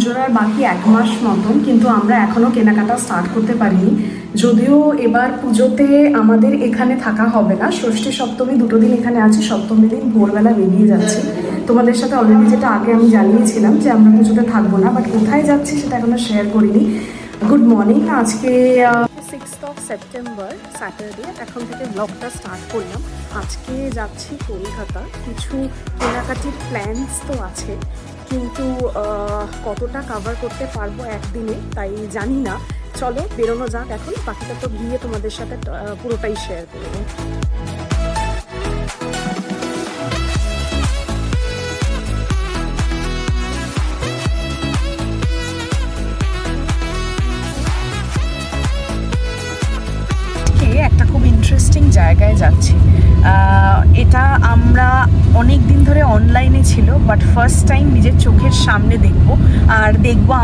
পুজোর আর বাকি 1 মাস মতন, কিন্তু আমরা এখনও কেনাকাটা স্টার্ট করতে পারিনি। যদিও এবার পুজোতে আমাদের এখানে থাকা হবে না, ষষ্ঠী সপ্তমী দুটো দিন এখানে আছি, সপ্তমী দিন ভোরবেলা বেরিয়ে যাচ্ছি। তোমাদের সাথে অলরেডি যেটা আগে আমি জানিয়েছিলাম যে আমরা পুজোতে থাকবো না, বাট কোথায় যাচ্ছি সেটা এখনো শেয়ার করিনি। গুড মর্নিং, আজকে 6th of September স্যাটারডে। এখন থেকে ব্লগটা স্টার্ট করলাম। আজকে যাচ্ছি কলকাতা। কিছু কেনাকাটির প্ল্যানস তো আছে, কিন্তু কতটা কভার করতে পারবো একদিনে তাই জানি না। চলো বেরোনো যাক এখন, বাকিটা তো গিয়ে তোমাদের সাথে পুরোটাই শেয়ার করবো। একটা খুব ইন্টারেস্টিং জায়গায় যাচ্ছি। এটা আমরা অনেক দিন ধরে অনলাইনে ছিল, বাট ফার্স্ট টাইম নিজের চোখের সামনে দেখবো। আর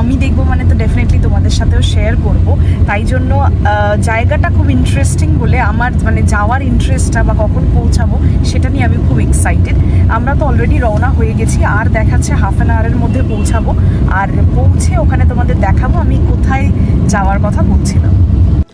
আমি দেখবো মানে তো ডেফিনেটলি তোমাদের সাথেও শেয়ার করব। তাই জন্য জায়গাটা খুব ইন্টারেস্টিং বলে আমার মানে যাওয়ার ইন্টারেস্টটা বা কখন পৌঁছাবো সেটা নিয়ে আমি খুব এক্সাইটেড। আমরা তো অলরেডি রওনা হয়ে গেছি, আর দেখাচ্ছে হাফ অ্যান আওয়ারের মধ্যে পৌঁছাবো। আর পৌঁছে ওখানে তোমাদের দেখাবো আমি কোথায় যাওয়ার কথা বলছিলাম।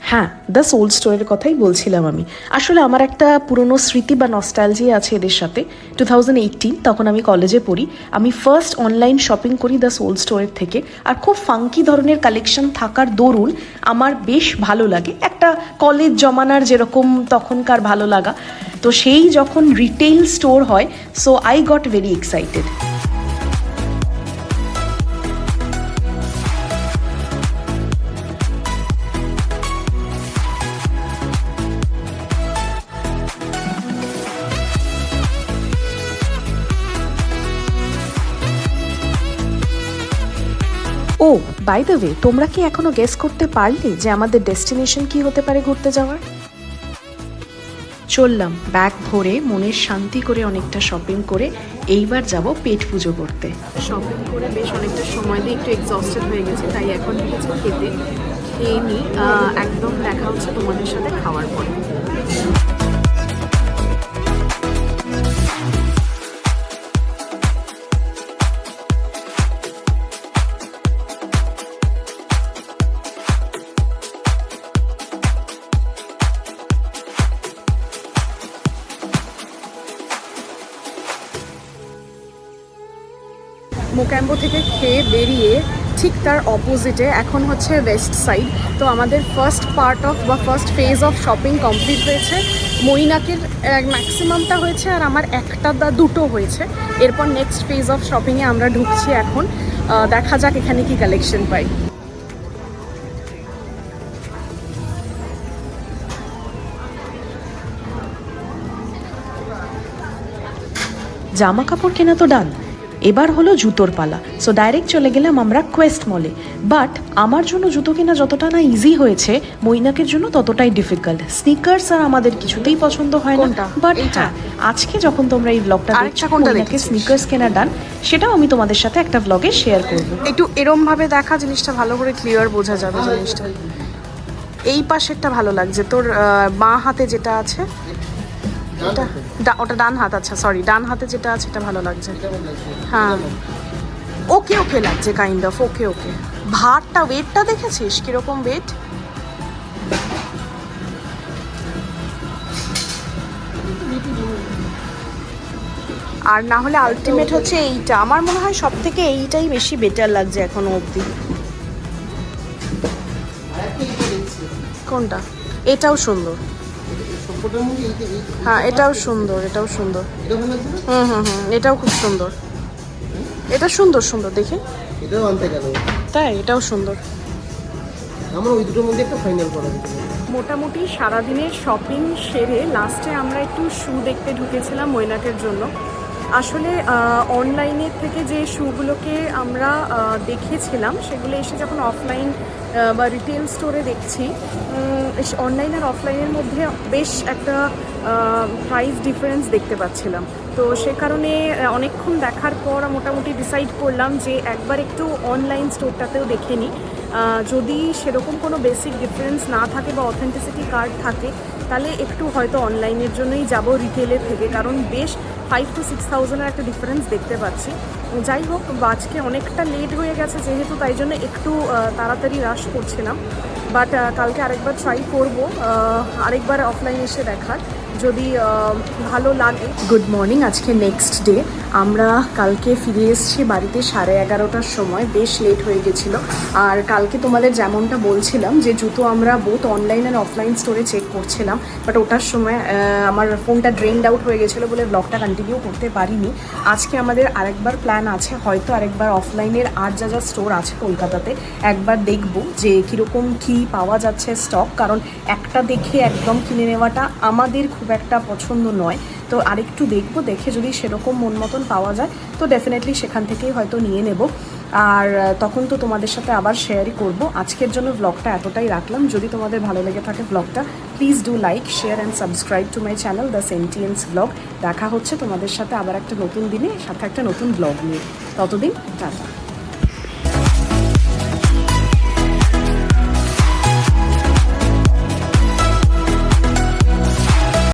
হ্যাঁ, দ্য সোল স্টোরের কথাই বলছিলাম আমি। আসলে আমার একটা পুরনো স্মৃতি বা নস্টালজি আছে এদের সাথে। 2018 তখন আমি কলেজে পড়ি, আমি ফার্স্ট অনলাইন শপিং করি দ্য সোল স্টোরের থেকে। আর খুব ফাঙ্কি ধরনের কালেকশন থাকার দরুন আমার বেশ ভালো লাগে, একটা কলেজ জমানার যেরকম তখনকার ভালো লাগা। তো সেই যখন রিটেইল স্টোর হয়, so I got very excited. Oh by the way, তোমরা কি এখনো গেস করতে পারলে যে আমাদের ডেস্টিনেশন কি হতে পারে ঘুরতে যাওয়ার? চললাম ব্যাগ ভরে, মনের শান্তি করে অনেকটা শপিং করে এইবার যাব পেট পুজো করতে। শপিং করে বেশ অনেকটা সময় দিয়ে একটু এক্সস্টেড হয়ে গেছে, তাই এখন কিছু খেয়ে নিই। একদম দেখা হচ্ছে তোমাদের সাথে খাওয়ার পরে। মোক্যাম্বো থেকে খেয়ে বেরিয়ে ঠিক তার অপোজিটে এখন হচ্ছে ওয়েস্ট সাইড। তো আমাদের first first phase of shopping complete হয়েছে। মৈনাকের ম্যাক্সিমামটা হয়েছে আর আমার একটা বা দুটো হয়েছে। এরপর নেক্সট ফেজ অফ শপিংয়ে আমরা ঢুকছি এখন। দেখা যাক এখানে কি কালেকশন পাই। জামা কাপড় কেনা তো ডান, এবার হলো জুতোর পালা। সো ডাইরেক্ট চলে গেলাম আমরা কোয়েস্ট মলে। বাট আমার জন্য জুতো কেনা যতটা না ইজি হয়েছে, মৈনাকের জন্য ততটাই ডিফিকাল্ট। স্নিকার্স আর আমাদের কিছুতেই পছন্দ হয় না। বাট হ্যাঁ, আজকে যখন তোমরা এই ব্লগটা দেখছো, মৈনাকের স্নিকার্স কেনা ডান, সেটাও আমি তোমাদের সাথে একটা ব্লগে শেয়ার করব। একটু এরম ভাবে দেখা, জিনিসটা ভালো করে ক্লিয়ার বোঝা যাবে জিনিসটা। এই পাশেরটা ভালো লাগছে, তোর বাঁ হাতে যেটা আছে ওটা ডান হাত। আচ্ছা সরি, ডান হাতে যেটা আছে এটা ভালো লাগছে। হ্যাঁ ওকে ওকে লাগছে, কাইন্ড অফ ওকে ওকে। ভারটা, ওয়েটটা দেখেছিস কিরকম ওয়েট? আর না হলে আলটিমেট হচ্ছে এইটা। আমার মনে হয় সব থেকে এইটাই বেশি বেটার লাগছে এখনো অবধি। কোনটা? এটাও সুন্দর। হ্যাঁ এটাও সুন্দর, এটাও সুন্দর। এটাও খুব সুন্দর। এটা সুন্দর সুন্দর দেখে, এটাও আনতে গেল তাই, এটাও সুন্দর। আমরা ওই দুটোর মধ্যে একটা ফাইনাল করা যেতে পারে। মোটামুটি সারাদিনের শপিং সেরে লাস্টে আমরা একটু শু দেখতে ঢুকেছিলাম মৈনাকের জন্য। আসলে অনলাইনের থেকে যে শুগুলোকে আমরা দেখিয়েছিলাম সেগুলো এসে যখন অফলাইন বা রিটেল স্টোরে দেখছি, অনলাইন আর অফলাইনের মধ্যে বেশ একটা প্রাইস ডিফারেন্স দেখতে পাচ্ছিলাম। তো সে কারণে অনেকক্ষণ দেখার পর মোটামুটি ডিসাইড করলাম যে একবার একটু অনলাইন স্টোরটাতেও দেখে নিই। যদি সেরকম কোনো বেসিক ডিফারেন্স না থাকে বা অথেন্টিসিটি কার্ড থাকে তাহলে একটু হয়তো অনলাইনের জন্যই যাব রিটেলের থেকে, কারণ বেশ 5 to 6,000-এর একটা ডিফারেন্স দেখতে পাচ্ছি। যাই হোক, আজকে অনেকটা লেট হয়ে গেছে যেহেতু, তাই জন্য একটু তাড়াতাড়ি রাশ করছিলাম। বাট কালকে আরেকবার ট্রাই করবো, আরেকবার অফলাইন এসে দেখার, যদি ভালো লাগে। গুড মর্নিং, আজকে নেক্সট ডে। আমরা কালকে ফিরে এসেছি বাড়িতে 11:30টার সময়, বেশ লেট হয়ে গেছিলো। আর কালকে তোমাদের যেমনটা বলছিলাম যে জুতো আমরা বোথ অনলাইন আর অফলাইন স্টোরে চেক করছিলাম, বাট ওটার সময় আমার ফোনটা ড্রেনড আউট হয়ে গেছিলো বলে ব্লগটা কন্টিনিউ করতে পারিনি। আজকে আমাদের আরেকবার প্ল্যান আছে, হয়তো আরেকবার অফলাইনের আর যা যা স্টোর আছে কলকাতাতে একবার দেখব যে কীরকম কী পাওয়া যাচ্ছে স্টক, কারণ একটা দেখে একদম কিনে নেওয়াটা আমাদের খুব একটা পছন্দ নয়। তো আরেকটু দেখবো, দেখে যদি সেরকম মন মতন পাওয়া যায় তো ডেফিনেটলি সেখান থেকেই হয়তো নিয়ে নেব। আর তখন তো তোমাদের সাথে আবার শেয়ারই করব। আজকের জন্য ব্লগটা এতটাই রাখলাম। যদি তোমাদের ভালো লেগে থাকে ব্লগটা, please do like, share and subscribe to my channel the sentience blog. দেখা হচ্ছে তোমাদের সাথে আবার একটা নতুন দিনে, সাথে একটা নতুন ব্লগ নিয়ে। ততদিন টাটা।